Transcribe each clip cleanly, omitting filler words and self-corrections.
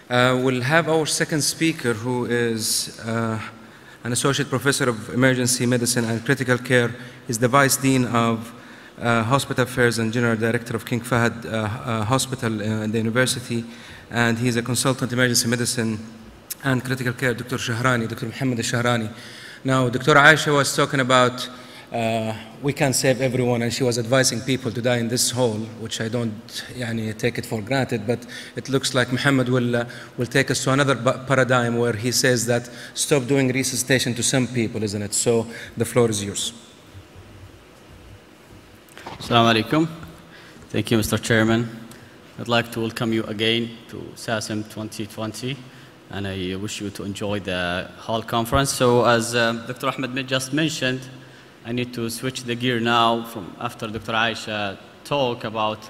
We'll have our second speaker, who is an associate professor of emergency medicine and critical care. He's the vice dean of hospital affairs and general director of King Fahd Hospital in the university, and he's a consultant emergency medicine and critical care, Dr. Shahrani, Dr. Mohammed Shahrani. Now, Dr. Aisha was talking about we can't save everyone, and she was advising people to die in this hall, which I don't take it for granted, but it looks like Muhammad will take us to another paradigm where he says that stop doing resuscitation to some people, isn't it? So the floor is yours. Assalamu alaikum. Thank you, Mr. Chairman. I'd like to welcome you again to SASM 2020, and I wish you to enjoy the hall conference. So as Dr. Ahmed just mentioned, I need to switch the gear now from after Dr. Aisha talk about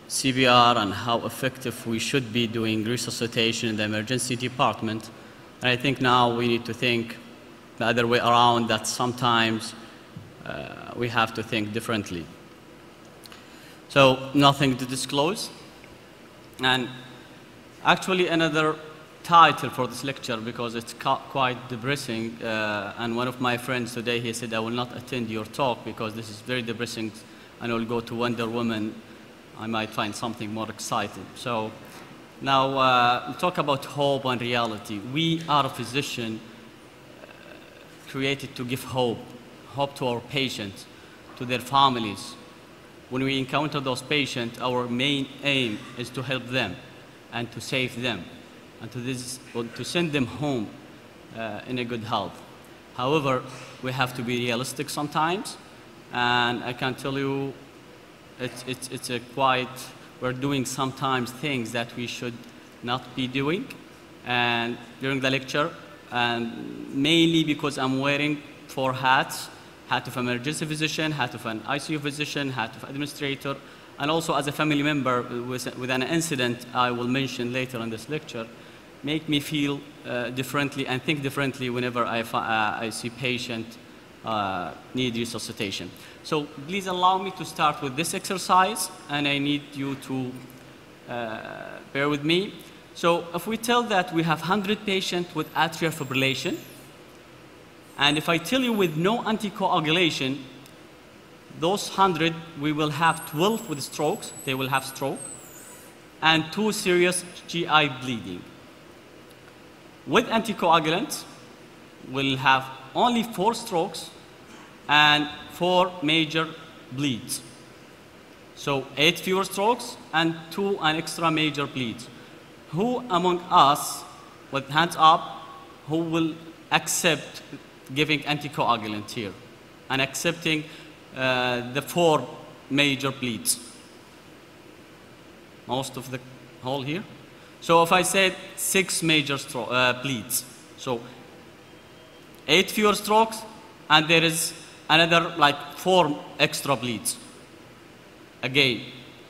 CPR and how effective we should be doing resuscitation in the emergency department. And I think now we need to think the other way around, that sometimes we have to think differently. So nothing to disclose. And actually another title for this lecture, because it's quite depressing, and one of my friends today, he said, I will not attend your talk because this is very depressing, and I will go to Wonder Woman. I might find something more exciting. So now we'll talk about hope and reality. We are a physician created to give hope to our patients, to their families. When we encounter those patients, our main aim is to help them and to save them, and to send them home in a good health. However, we have to be realistic sometimes, and I can tell you it's a we're doing sometimes things that we should not be doing and during the lecture, and mainly because I'm wearing 4 hats: hat of emergency physician, hat of an ICU physician, hat of administrator, and also as a family member with an incident I will mention later in this lecture, make me feel differently and think differently whenever I see patient need resuscitation. So please allow me to start with this exercise, and I need you to bear with me. So if we tell that we have 100 patients with atrial fibrillation, and if I tell you with no anticoagulation, those 100, we will have 12 with strokes, they will have stroke, and 2 serious GI bleeding. With anticoagulants, we'll have only 4 strokes and 4 major bleeds. So 8 fewer strokes and 2 extra major bleeds. Who among us, with hands up, who will accept giving anticoagulant here and accepting the 4 major bleeds? Most of the whole here. So if I said 6 major bleeds, so 8 fewer strokes, and there is another like 4 extra bleeds. Again,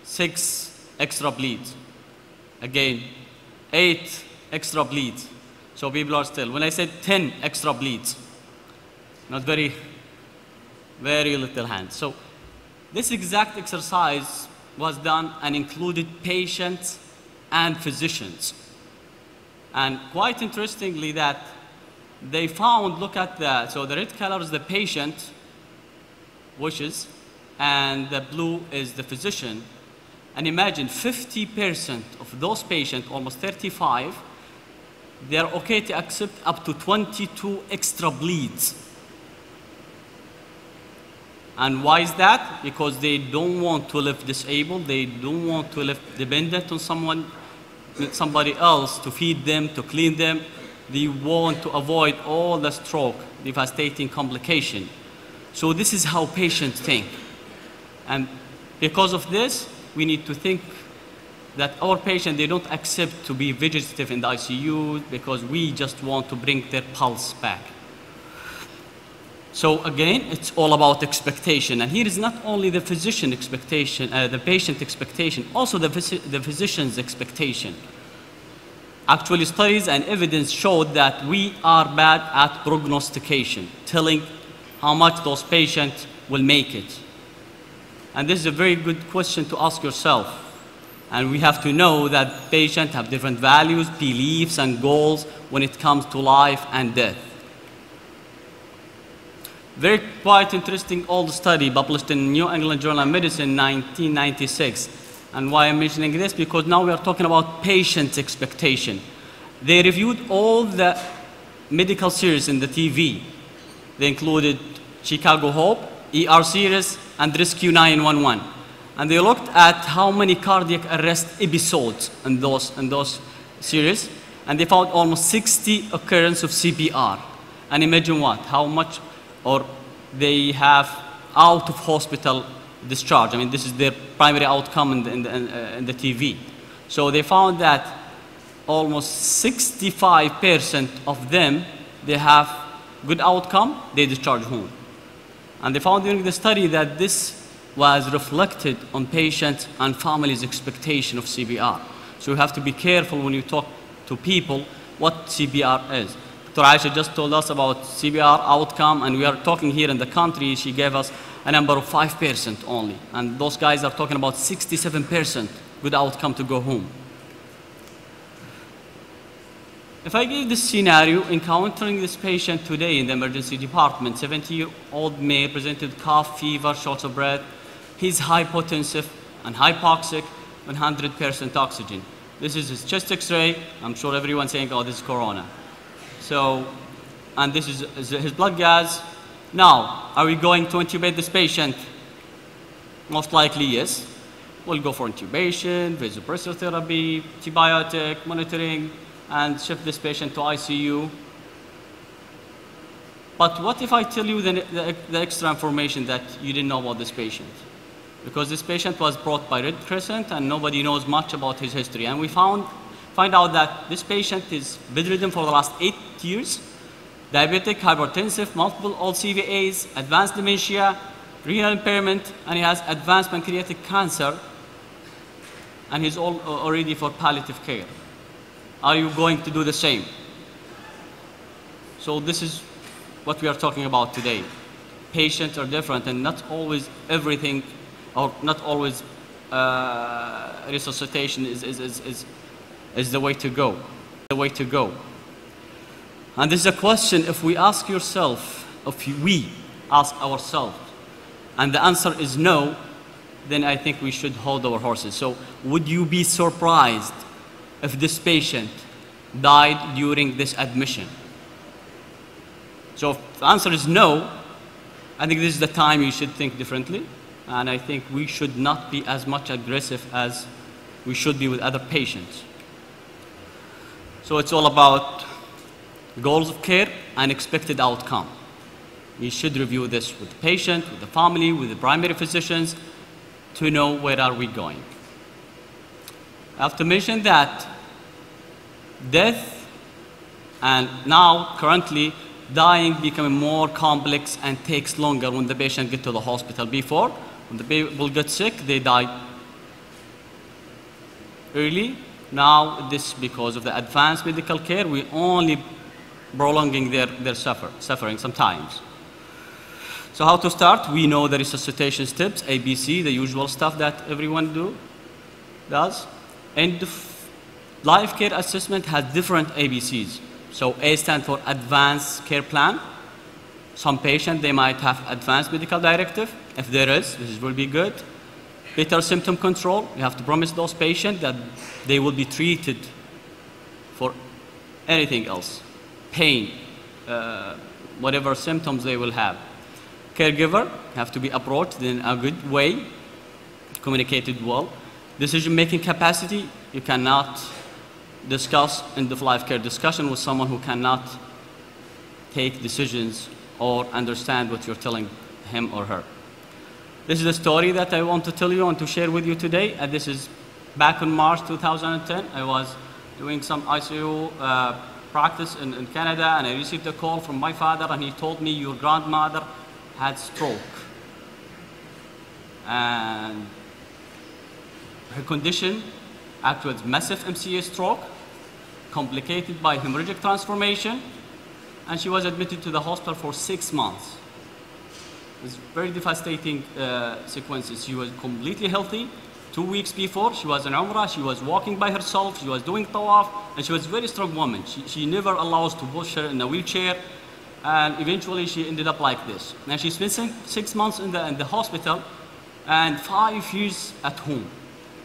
6 extra bleeds. Again, 8 extra bleeds. So people are still. When I said 10 extra bleeds, not very little hands. So this exact exercise was done and included patients and physicians. And quite interestingly that they found, look at that, so the red color is the patient wishes, and the blue is the physician. And imagine 50% of those patients, almost 35, they are okay to accept up to 22 extra bleeds. And why is that? Because they don't want to live disabled, they don't want to live dependent on somebody else to feed them, to clean them. They want to avoid all the stroke, devastating complication. So this is how patients think. And because of this, we need to think that our patients, they don't accept to be vegetative in the ICU because we just want to bring their pulse back. So again, it's all about expectation. And here is not only the physician expectation, the patient expectation, also the physician's expectation. Actually, studies and evidence showed that we are bad at prognostication, telling how much those patients will make it. And this is a very good question to ask yourself. And we have to know that patients have different values, beliefs, and goals when it comes to life and death. Very quite interesting old study published in New England Journal of Medicine in 1996. And why I'm mentioning this? Because now we are talking about patient expectation. They reviewed all the medical series in the TV. They included Chicago Hope, ER series, and Rescue 911. And they looked at how many cardiac arrest episodes in those series, and they found almost 60 occurrences of CPR. And imagine what, how much, or they have out of hospital discharge. I mean, this is their primary outcome in the TV. So they found that almost 65% of them, they have good outcome, they discharge home. And they found during the study that this was reflected on patients and families' expectation of CPR. So you have to be careful when you talk to people what CPR is. Dr. Aisha just told us about CPR outcome, and we are talking here in the country, she gave us a number of 5% only. And those guys are talking about 67% good outcome to go home. If I give this scenario, encountering this patient today in the emergency department, 70-year-old male presented cough, fever, shortness of breath. He's hypotensive and hypoxic, 100% oxygen. This is his chest X-ray. I'm sure everyone's saying, oh, this is corona. So, and this is his blood gas. Now, are we going to intubate this patient? Most likely, yes. We'll go for intubation, vasopressor therapy, antibiotic, monitoring, and shift this patient to ICU. But what if I tell you the extra information that you didn't know about this patient? Because this patient was brought by Red Crescent and nobody knows much about his history. And we find out that this patient is bedridden for the last 8 years, diabetic, hypertensive, multiple old CVAs, advanced dementia, renal impairment, and he has advanced pancreatic cancer, and he's already for palliative care. Are you going to do the same? So this is what we are talking about today. Patients are different, and not always everything, or not always resuscitation is the way to go. The way to go. And this is a question, if we ask yourself, if we ask ourselves, and the answer is no, then I think we should hold our horses. So would you be surprised if this patient died during this admission? So if the answer is no, I think this is the time you should think differently. And I think we should not be as much aggressive as we should be with other patients. So it's all about goals of care and expected outcome. You should review this with the patient, with the family, with the primary physicians to know where are we going. I have to mention that death and now currently dying becoming more complex and takes longer when the patient gets to the hospital. Before, when the people get sick, they die early. Now, this because of the advanced medical care, we only prolonging their suffering sometimes. So how to start? We know the resuscitation steps, ABC, the usual stuff that everyone does. And the life care assessment has different ABCs. So A stands for Advanced Care Plan. Some patient, they might have Advanced Medical Directive. If there is, this will be good. Better symptom control. You have to promise those patients that they will be treated for anything else. Pain, whatever symptoms they will have. Caregiver have to be approached in a good way, communicated well. Decision-making capacity, you cannot discuss end-of-life care discussion with someone who cannot take decisions or understand what you're telling him or her. This is the story that I want to tell you and to share with you today. And this is back in March 2010. I was doing some ICU practice in Canada, and I received a call from my father, and he told me, your grandmother had stroke. And her condition actually was massive MCA stroke, complicated by hemorrhagic transformation, and she was admitted to the hospital for 6 months. It was very devastating sequences. She was completely healthy, 2 weeks before, she was in Umrah, she was walking by herself, she was doing tawaf, and she was a very strong woman. She never allows to push her in a wheelchair, and eventually she ended up like this. And she spent 6 months in the hospital, and 5 years at home.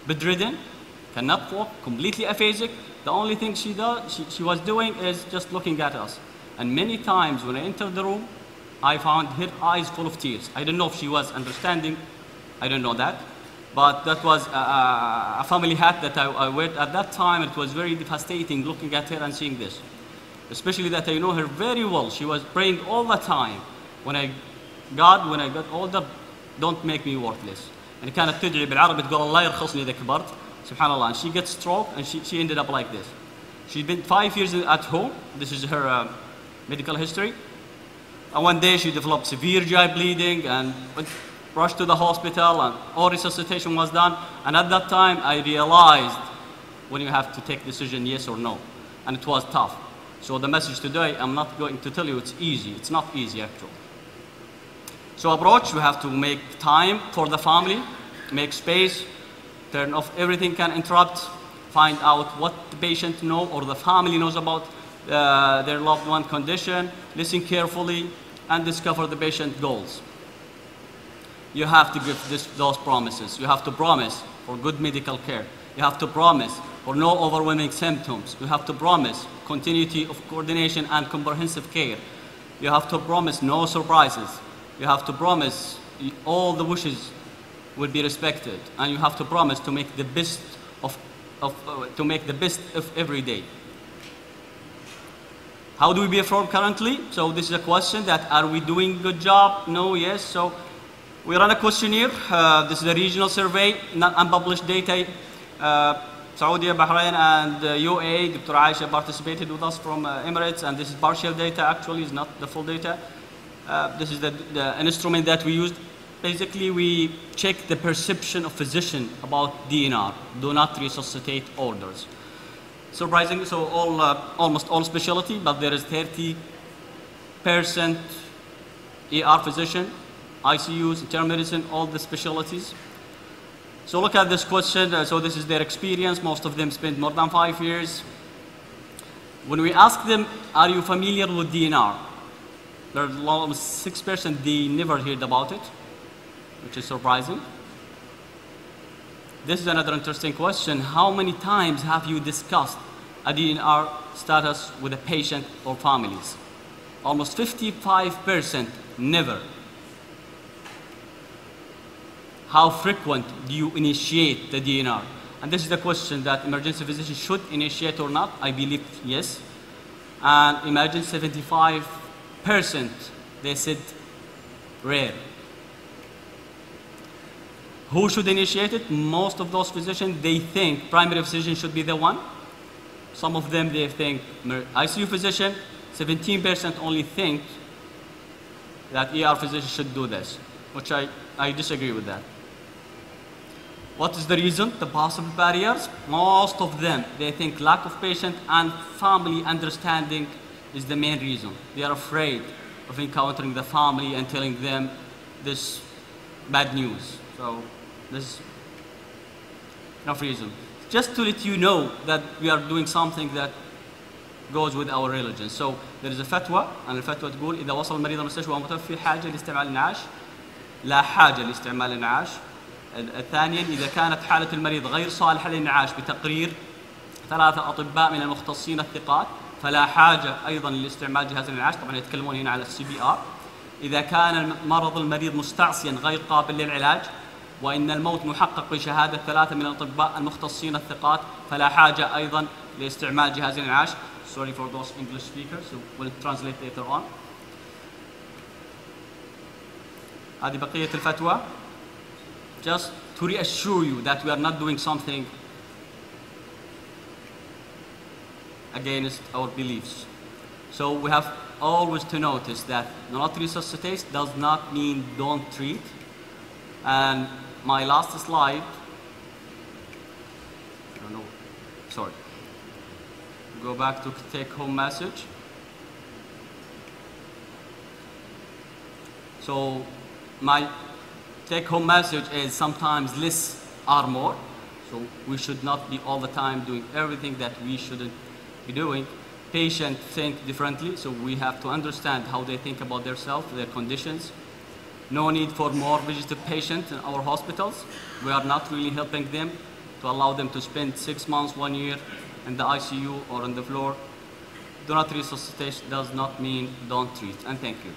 Bedridden, cannot walk, completely aphasic. The only thing she was doing is just looking at us. And many times when I entered the room, I found her eyes full of tears. I don't know if she was understanding, I don't know that. But that was a family hat that I wear at that time. It was very devastating looking at her and seeing this. Especially that I know her very well. She was praying all the time. When I got older, don't make me worthless. And كانت تدعي بالعربي تقول الله يرخصني إذا كبرت. SubhanAllah. And she gets stroke and she ended up like this. She's been 5 years at home. This is her medical history. And one day she developed severe GI bleeding and rushed to the hospital, and all resuscitation was done. And at that time, I realized when you have to take decision yes or no. And it was tough. So the message today, I'm not going to tell you it's easy. It's not easy, actually. So approach, we have to make time for the family, make space, turn off everything can interrupt, find out what the patient knows or the family knows about their loved one condition, listen carefully, and discover the patient goals. You have to give those promises. You have to promise for good medical care. You have to promise for no overwhelming symptoms. You have to promise continuity of coordination and comprehensive care. You have to promise no surprises. You have to promise all the wishes will be respected, and you have to promise to make the best of every day. How do we perform currently? So this is a question that, are we doing a good job? No, yes. So we run a questionnaire. This is a regional survey, not unpublished data. Saudi, Bahrain, and UAE. Dr. Aisha participated with us from Emirates, and this is partial data, actually, is not the full data. This is the instrument that we used. Basically, we check the perception of physician about DNR, do not resuscitate orders. Surprisingly, so almost all specialty, but there is 30% ER physician, ICUs, internal medicine, all the specialties. So look at this question. So this is their experience. Most of them spent more than 5 years. When we ask them, are you familiar with DNR? There's almost 6% they never heard about it, which is surprising. This is another interesting question. How many times have you discussed a DNR status with a patient or families? Almost 55% never. How frequent do you initiate the DNR? And this is the question that emergency physicians should initiate or not. I believe yes. And imagine 75%, they said rare. Who should initiate it? Most of those physicians, they think primary physician should be the one. Some of them, they think ICU physician. 17% only think that ER physician should do this, which I disagree with that. What is the reason? The possible barriers? Most of them, they think lack of patient and family understanding is the main reason. They are afraid of encountering the family and telling them this bad news. So this is enough reason. Just to let you know that we are doing something that goes with our religion. So there is a fatwa, and الفتوى تقول إذا وصل المريض المستشفى ومتوفي حاجة لاستعمال الإنعاش لا حاجة لاستعمال الإنعاش. ثانيا إذا كانت حالة المريض غير صالحة للإنعاش بتقرير 3 أطباء من المختصين الثقات فلا حاجة أيضا لاستعمال جهاز الإنعاش. طبعا يتكلمون هنا على CPR. إذا كان مرض المريض مستعصيا غير قابل للعلاج وإن الموت محقق بشهادة 3 من الأطباء المختصين الثقات فلا حاجة أيضا لاستعمال جهاز الإنعاش. Sorry for those English speakers, so we'll translate later on. هذه بقية الفتوى. Just to reassure you that we are not doing something against our beliefs. So we have always to notice that not resuscitate does not mean don't treat. And my last slide, I don't know, sorry. Go back to take-home message. So my take-home message is sometimes less are more. So we should not be all the time doing everything that we shouldn't be doing. Patients think differently, so we have to understand how they think about themselves, their conditions. No need for more vegetative patients in our hospitals. We are not really helping them to allow them to spend 6 months, 1 year in the ICU or on the floor. Do not resuscitate does not mean don't treat. And thank you.